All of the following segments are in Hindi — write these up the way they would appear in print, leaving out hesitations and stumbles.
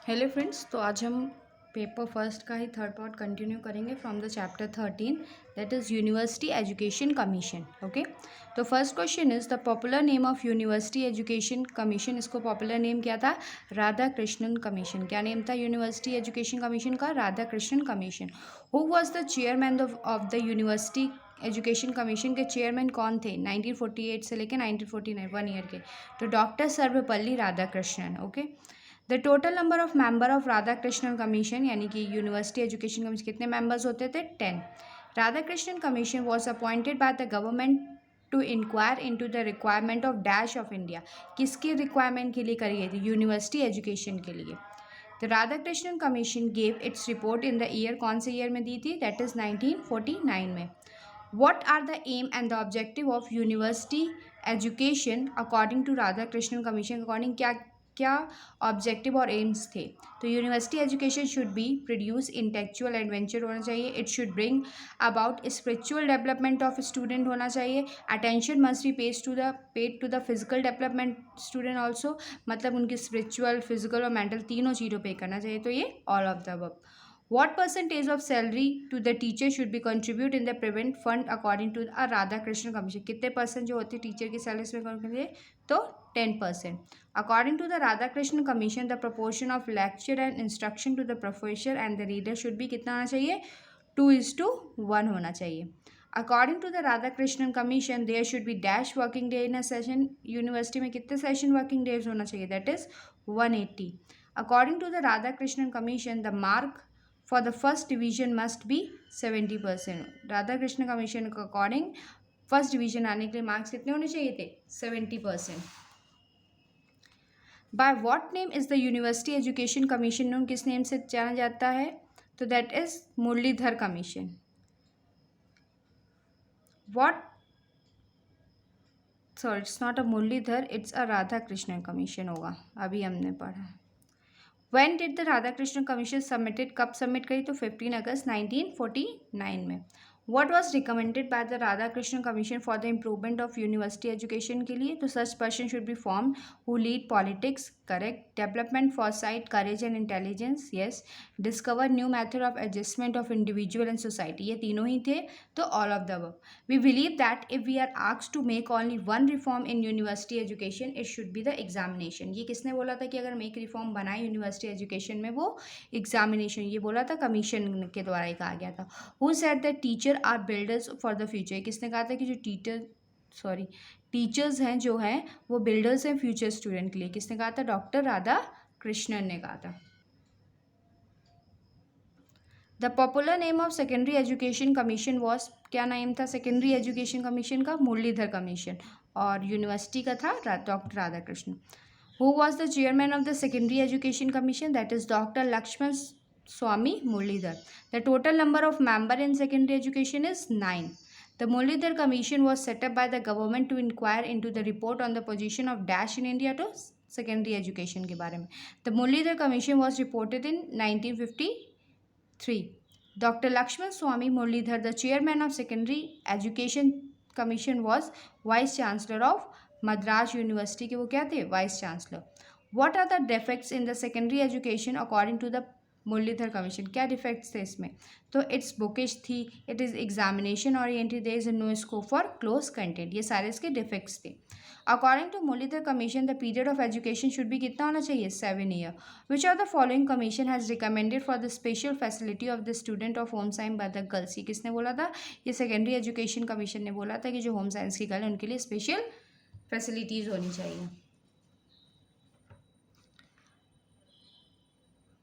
हेलो फ्रेंड्स, तो आज हम पेपर फर्स्ट का ही थर्ड पार्ट कंटिन्यू करेंगे from the chapter 13 that is university education commission. Okay, तो first question is the popular name of university education commission. इसको पॉपुलर नेम क्या था? राधा कृष्णन कमीशन। क्या नेम था यूनिवर्सिटी एजुकेशन कमीशन का? Radha Krishnan commission. Who was the chairman of the university education commission के चेयरमैन कौन थे 1948 से लेकर 1949 1 ईयर के? तो doctor Sarvepalli Radhakrishnan. Okay, the total number of member of Radha Krishnan commission यानी कि यूनिवर्सिटी एजुकेशन कमीशन कितने मेंबर्स होते थे? 10। Radha Krishnan commission was appointed by the government to inquire into the requirement of dash of India. किसकी रिक्वायरमेंट के लिए करी गई थी? यूनिवर्सिटी एजुकेशन के लिए। The Radha Krishnan commission gave its report in the year, कौन से ईयर में दी थी? दैट इज 1949 में। What are the aim and the objective of university education according to Radha Krishnan commission? According क्या क्या ऑब्जेक्टिव और एम्स थे? तो university education should be produce intellectual adventure होना चाहिए, it should bring about spiritual development of student होना चाहिए, attention must be paid to the physical development student also, मतलब उनकी स्पिरिचुअल फिजिकल और मेंटल तीनों चीज़ों पे करना चाहिए। तो ये all of the above. What percentage of salary to the teacher should be contribute in the prevent fund according to a Radha Krishna commission? कितने परसेंट जो होती है टीचर की सैलरी में करेंगे? तो 10%। According to the Radhakrishna commission the proportion of lecture and instruction to the professor and the reader should be कितना होना चाहिए? 2:1 होना चाहिए। According to the Radha Krishnan commission there should be dash working day in a session. University में कितने सेशन वर्किंग डेज होना चाहिए? That is 180। According to the Radha Krishnan commission the mark for the first division must be 70%। Radhakrishna commission के अकॉर्डिंग फर्स्ट डिवीजन आने के लिए मार्क्स कितने होने चाहिए थे? 70%। By what name is the university education commission known? किस नेम से जाना जाता है? तो that is Muralidhar commission. What sorry, it's not a Muralidhar, it's a Radhakrishna commission होगा, अभी हमने पढ़ा। When did the Radhakrishnan Commission submitted? कब सबमिट करी? तो 15 अगस्त 1949 में। What was recommended by the Radhakrishnan Commission for the improvement of university education के लिए? तो such person should be formed who lead politics, correct. Development, foresight, courage and intelligence, yes. Discover new method of adjustment of individual and society, ये तीनों ही थे, तो all of the above. We believe that if we are asked to make only one reform in university education, it should be the examination. ये किसने बोला था कि अगर हम एक रिफॉर्म बनाए यूनिवर्सिटी एजुकेशन में, वो एग्जामिनेशन? ये बोला था कमीशन के द्वारा ही कहा गया था। Who said that teacher are builders for the future? किसने कहा था कि जो टीचर्स हैं जो हैं वो बिल्डर्स हैं फ्यूचर स्टूडेंट के लिए? किसने कहा था? डॉक्टर राधा कृष्णन ने कहा था। The popular name of secondary education commission was, क्या नाम था सेकेंडरी एजुकेशन कमीशन का? मुरलीधर कमीशन। और यूनिवर्सिटी का था doctor Radhakrishna. Who was the chairman of the secondary education commission? That is doctor Lakshman Swami Muralidhar. The total number of member in secondary education is 9। The Muralidhar commission was set up by the government to inquire into the report on the position of dash in India to secondary education के बारे में। The Muralidhar commission was reported in 1953। Dr. Lakshman Swamy Muralidhar, the chairman of Secondary Education Commission, was Vice Chancellor of Madras University के वो क्या थे? Vice Chancellor. What are the defects in the secondary education according to the Muralidhar commission? क्या डिफेक्ट्स थे इसमें? तो इट्स बुकिश थी, it is examination oriented, there is no scope for close content, ये सारे इसके डिफेक्ट्स थे। According to Muralidhar commission the period of education should be कितना होना चाहिए? 7 year. Which of the following commission has recommended for the special facility of the student of home science by the girls? ये किसने बोला था? ये सेकेंडरी एजुकेशन कमीशन ने बोला था कि जो होम साइंस की गर्ल है उनके लिए स्पेशल फैसिलिटीज़ होनी चाहिए।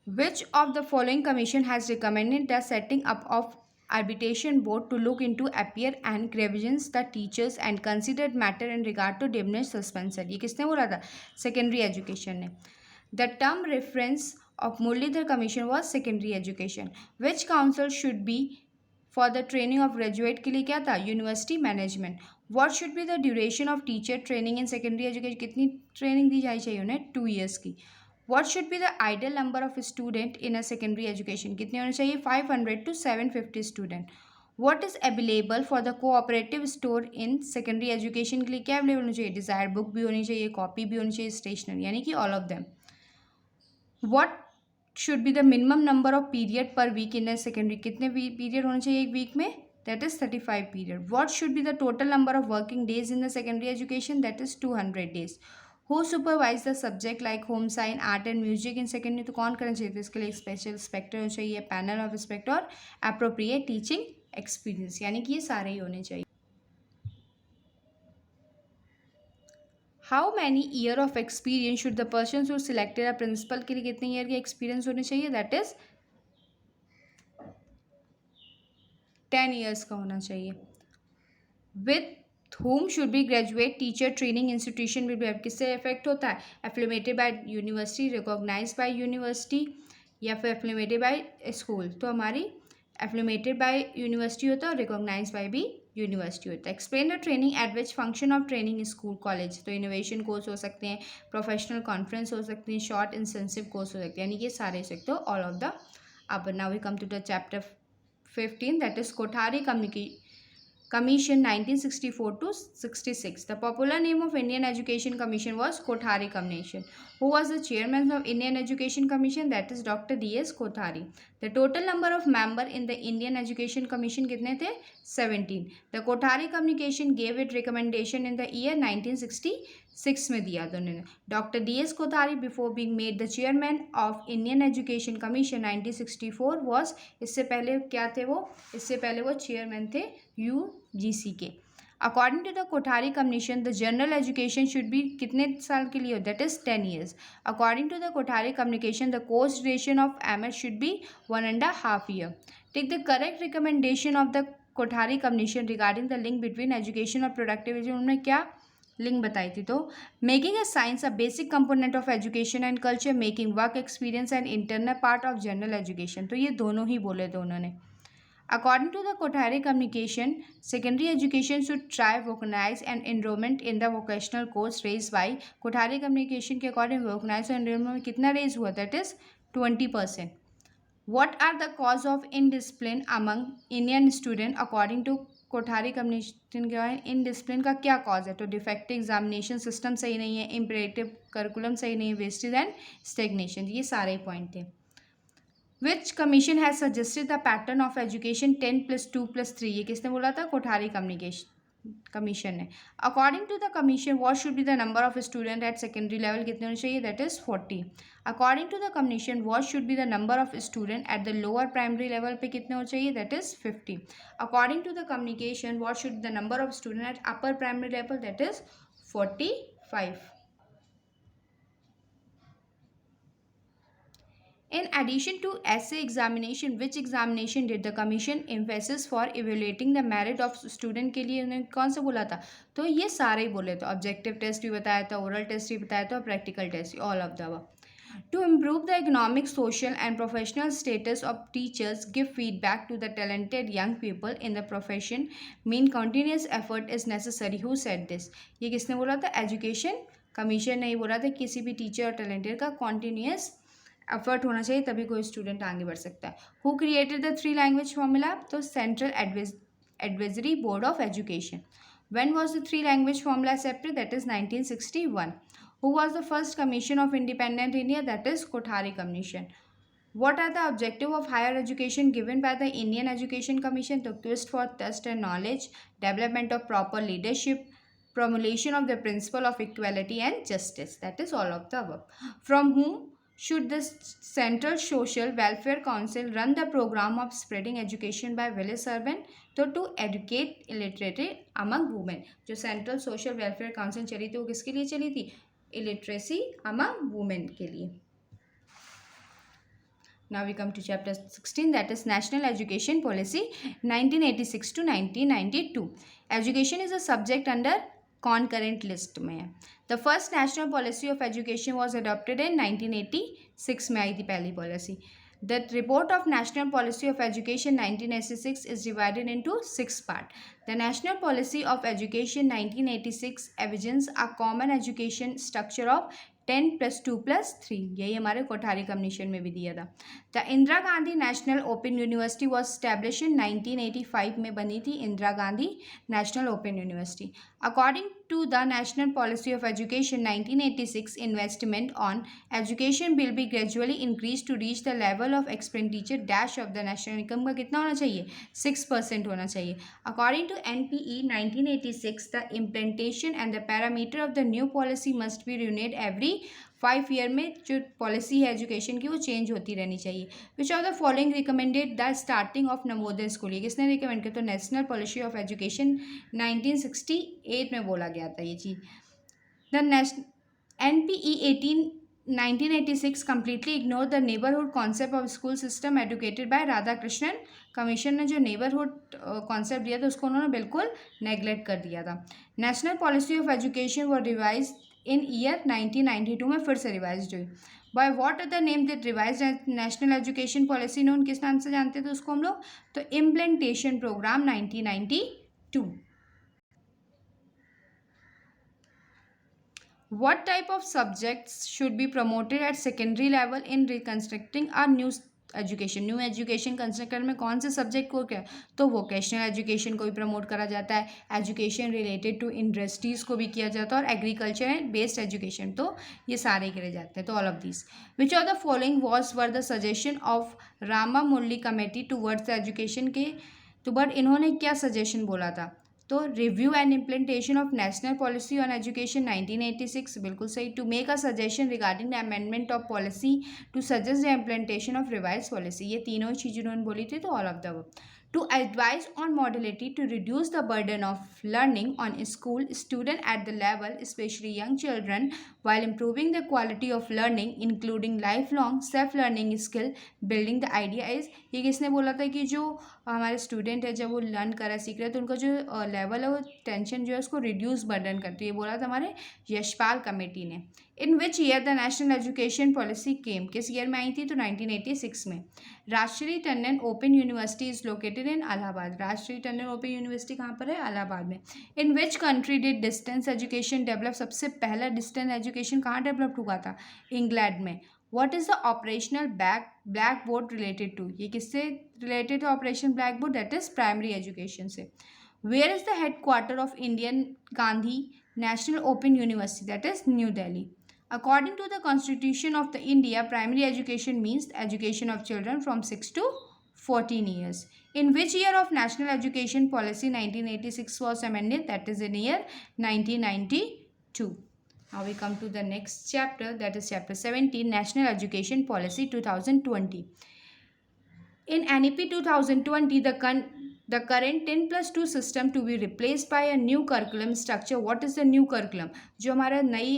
Which of the following commission has recommended the setting up of arbitration board to look into appear and grievances the teachers and considered matter in regard to diminish suspension? ये किसने बोला था? सेकेंडरी एजुकेशन ने। The term reference of Muralidhar Commission was secondary education. Which council should be for the training of graduate के लिए क्या था? University management. What should be the duration of teacher training in secondary education? कितनी ट्रेनिंग दी जानी चाहिए उन्हें? 2 years की। What should be the ideal number of student in a secondary education? कितने होने चाहिए? 500 to 750 student. What is available for the cooperative store in secondary education के लिए क्या अवेलेबल होनी चाहिए? डिज़ायर बुक भी होनी चाहिए, कॉपी भी होनी चाहिए, स्टेशनरी, यानी कि all of them. What should be the minimum number of period per week in a secondary, कितने पीरियड होने चाहिए एक वीक में, that is 35 period. What should be the total number of working days in the secondary education, that is 200 days. Who supervise the subject like home science, art and music in secondary, तो कौन करना चाहिए, तो इसके लिए स्पेशल इंस्पेक्टर होना चाहिए, पैनल ऑफ इंस्पेक्टर और अप्रोप्रिएट टीचिंग एक्सपीरियंस, यानी कि ये सारे ही होने चाहिए. How many year of experience should the person who selected a principal, के लिए कितने ईयर के एक्सपीरियंस होने चाहिए, दैट इज 10 ईयर्स का होना चाहिए. With whom should be graduate teacher training institution will be, किससे इफेक्ट होता है, affiliated by university, recognised by university, या फिर एफिलिएटेड बाय स्कूल. तो हमारी एफिलिएटेड बाय यूनिवर्सिटी होता है और रिकॉग्नाइज्ड बाय भी यूनिवर्सिटी होता है. Explain the training at which function of training school college, तो इनोवेशन कोर्स हो सकते हैं, प्रोफेशनल कॉन्फ्रेंस हो सकते हैं, शॉर्ट इंटेंसिव कोर्स हो सकते हैं, यानी कि सारे हो सकते हो, ऑल ऑफ द. अब now we come to the chapter 15, that is Kothari Commission 1964 to 66. The popular name of Indian Education Commission was Kothari Commission. Who was the chairman of Indian Education Commission? That is Dr. D.S. Kothari. The total number of members in the Indian Education Commission कितने थे? 17. The Kothari Commission gave it recommendation in the year 1966 में दिया था उन्होंने. Dr. D.S. Kothari before being made the chairman of Indian Education Commission 1964 was, इससे पहले क्या थे वो? इससे पहले वो chairman थे UGC के. According to the Kothari Commission, the general education should be कितने साल के लिए, that is 10 years. According to the Kothari Commission, the course duration of MS should be 1.5 years. Take the correct recommendation of the Kothari Commission regarding the link between education और productivity. उन्होंने क्या लिंक बताई थी, तो making a science a basic component of education and culture, making work experience and internal part of general education, तो ये दोनों ही बोले थे उन्होंने. According to the Kothari Commission, secondary education should try recognize and enrollment in the vocational course raised by Kothari Commission के according recognize and enrollment में कितना raise हुआ, that is 20%. What are the cause of indiscipline among Indian student according to Kothari communication के बारे में? इनडिसिप्लिन का क्या कॉज है, तो डिफेक्टिव एग्जामिनेशन सिस्टम सही नहीं है, इम्परेटिव करिकुलम सही नहीं है, वेस्टेज एंड स्टेगनेशन, ये सारे पॉइंट थे. Which commission has suggested the pattern of education 10+2+3, ये किसने बोला था, कोठारी कमीशन ने. According to the commission what should be the number of student at secondary level, कितने होने चाहिए, that is 40. According to the commission what should be the number of student at the lower primary level पे, कितने होने चाहिए, that is 50. According to the communication what should the number of student at upper primary level, that is 45. In addition to essay examination, which examination did the commission emphasis for evaluating the merit of student, के लिए उन्होंने कौन सा बोला था, तो ये सारे ही बोले. तो ऑब्जेक्टिव टेस्ट भी बताया था, ओरल टेस्ट भी बताया था, practical test, all of the above. To improve the economic, social and professional status of teachers, give feedback to the talented young people in the profession, mean continuous effort is necessary. Who said this? ये किसने बोला था, एजुकेशन कमीशन ने ही बोला था, किसी भी टीचर और टैलेंटेड का कॉन्टीन्यूस एफर्ट होना चाहिए, तभी कोई स्टूडेंट आगे बढ़ सकता है. Who created the 3 language formula, तो central advisory board of education. When was the 3 language formula accepted, that is 1961. Who was the first commission of independent India, that is Kothari commission. What are the objective of higher education given by the Indian Education Commission? The quest for thirst and knowledge, development of proper leadership, promulgation of the principle of equality and justice. That is all of the above. From whom should the Central Social Welfare Council run the program of spreading education by village servant? तो to educate illiteracy among women. जो Central Social Welfare Council चली थी वो किसके लिए चली थी, illiteracy among women के लिए. Now we come to chapter 16, that is National Education Policy 1986 to 1992. Education is a subject under concurrent list में है. The first national policy of education was adopted in 1986 में आई थी पहली policy. The report of national policy of education 1986 is divided into 6 parts. The national policy of education 1986 envisions a common education structure of 10+2+3, यही हमारे कोठारी कमीशन में भी दिया था. The Indira Gandhi national open university was establish in 1985 में बनी थी Indira Gandhi national open university. According to the National Policy of Education 1986, investment on education will be gradually increased to reach the level of expenditure dash of the national income का कितना होना चाहिए 6% होना चाहिए. According to NPE 1986, the implementation and the parameter of the new policy must be renewed every 5 year में. जो पॉलिसी है एजुकेशन की वो चेंज होती रहनी चाहिए. विच of the following recommended the starting of Navodaya school. ये किसने रिकमेंड किया? तो नेशनल पॉलिसी ऑफ एजुकेशन 1968 में बोला गया था ये चीज़. The NPE 1986 completely ignored the neighborhood concept of school system educated by Radhakrishnan. Commission ने जो नेबरहुड कॉन्सेप्ट दिया था उसको उन्होंने बिल्कुल नेग्लेक्ट कर दिया था. नेशनल पॉलिसी ऑफ एजुकेशन वो रिवाइज इन ईयर 1992 में फिर से रिवाइज हुई. By what other name that revise national education policy known, किस नाम से जानते थे उसको हम लोग? तो implementation programme 1992. What type of subjects should be promoted at secondary level in reconstructing our new education? New education construct करने में कौन से सब्जेक्ट को क्या? तो वोकेशनल एजुकेशन को भी प्रमोट करा जाता है, एजुकेशन रिलेटेड टू इंडस्ट्रीज़ को भी किया जाता है, और एग्रीकल्चर एंड बेस्ड एजुकेशन, तो ये सारे करे जाते हैं. तो all of this which of the following was were the suggestion of Rama Murali committee towards the education के. तो बट इन्होंने क्या सजेशन बोला था? तो review and implementation of national policy on education 1986, बिल्कुल सही. To make a suggestion regarding the amendment of policy to suggest the implementation of revise policy. ये तीनों चीज़ें उन्होंने बोली थी. तो all of the to advise on modality to reduce the burden of learning on school student at the level, especially young children, while improving the quality of learning including lifelong self learning skill building. the idea is, ये किसने बोला था कि जो हमारे स्टूडेंट है जब वो लर्न करा सीख रहे हैं तो उनका जो लेवल है वो टेंशन जो है उसको रिड्यूस बर्डन करती है. ये बोला था हमारे यशपाल कमेटी ने. In which year the national education policy came, किस ईयर में आई थी? तो 1986 में. Rashtriya Tandon open university is located in Allahabad. Rashtriya Tandon open university कहाँ पर है? इलाहाबाद में. In which country did distance education develop? सबसे पहला डिस्टेंस एजुकेशन कहाँ डेवलप हुआ था? इंग्लैंड में. What is the operational black board related to? ये किससे रिलेटेड है operation black board? That is primary education से. Where is the headquarter of Indian Gandhi national open university? That is new Delhi. According to the Constitution of the India, primary education means the education of children from 6 to 14 years. In which year of National Education Policy 1986 was amended? That is in year 1992. Now we come to the next chapter, that is chapter 17, National Education Policy 2020. In NEP 2020, the current 10+2 system to be replaced by a new curriculum structure. What is the new curriculum? जो हमारा नई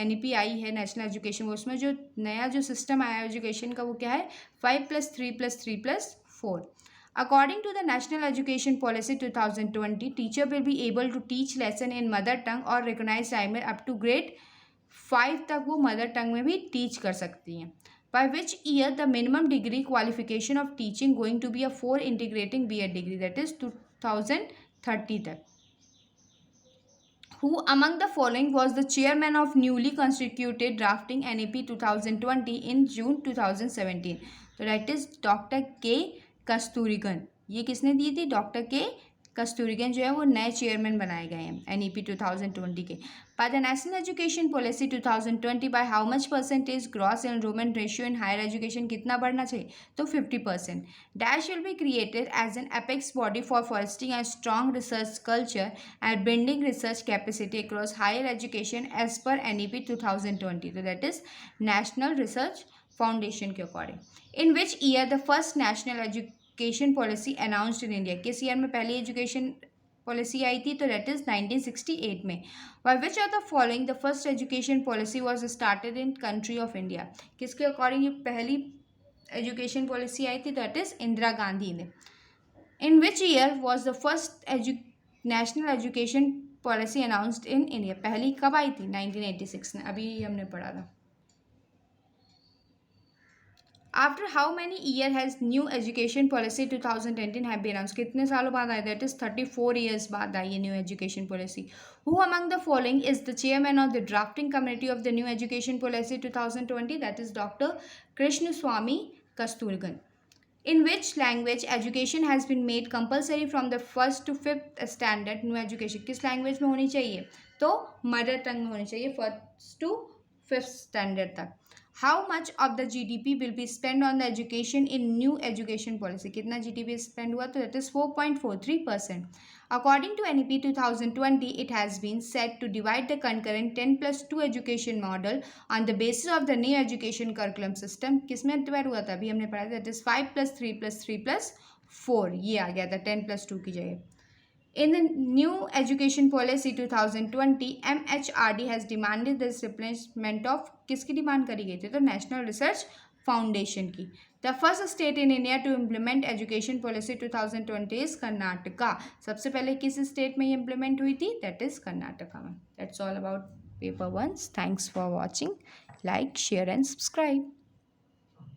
NEP आई है नेशनल एजुकेशन, उसमें जो नया जो सिस्टम आया एजुकेशन का वो क्या है? 5+3+3+4. According to the National Education Policy 2020, teacher will be able to teach lesson in mother tongue or recognized timer up to grade 5 तक वो मदर टंग में भी टीच कर सकती हैं. By which year the minimum degree qualification of teaching going to be a 4 integrating B.Ed degree, that is 2030 तक. Who among the following was the chairman of newly constituted drafting NEP 2020 in June 2017? तो that is Dr. K. कस्तूरिगन. ये किसने दी थी? डॉक्टर के कस्तूरिगन जो है वो नए चेयरमैन बनाए गए हैं NEP 2020 के. By the national education policy 2020, by how much percentage gross enrolment ratio in higher education कितना बढ़ना चाहिए? तो 50%. Dash will be created as an apex body for fostering and strong research culture and building research capacity across higher education as per NEP 2020. तो that is national research foundation के according. In which year the first national education policy announced in India? किस ईयर में पहली एजुकेशन पॉलिसी आई थी? तो दैट इज 1968 में. By which of the following the first education policy was started in country of India? किसके अकॉर्डिंग ये पहली एजुकेशन पॉलिसी आई थी? दैट इज इंदिरा गांधी ने. In which year was the first national education policy announced in India? पहली कब आई थी? 1986 में. अभी हमने पढ़ा था. After how many years has new education policy 2010 have been announced? कितने सालों बाद आई? दैट इज 34 years बाद आई है new education policy. Who among the following is the chairman of the drafting committee of the new education policy 2020? That is Dr. Krishnaswamy Kasturigan. In which language education has been made compulsory from the 1st to 5th standard? New education किस लैंग्वेज में होनी चाहिए? तो मदर टंग में होनी चाहिए 1st to 5th स्टैंडर्ड तक। How much of the GDP will be spend on the education in new education policy, कितना GDP स्पेंड हुआ, तो that is 4.43%। According to NEP 2020 it has been set to divide the concurrent 10+2 education model on the basis of the new education curriculum system। किसमें डिवाइड हुआ था, अभी हमने पढ़ा था, दैट इज 5+3+3+4, ये आ गया था 10+2 की जगह। In the new education policy 2020, MHRD has demanded the establishment of, किसकी डिमांड करी गई थी, तो नेशनल रिसर्च फाउंडेशन की। The first state in India to implement education policy 2020 is Karnataka. सबसे पहले किस स्टेट में ये इम्प्लीमेंट हुई थी, दैट इज कर्नाटका में। That's all about paper 1। Thanks for watching. Like, share and subscribe.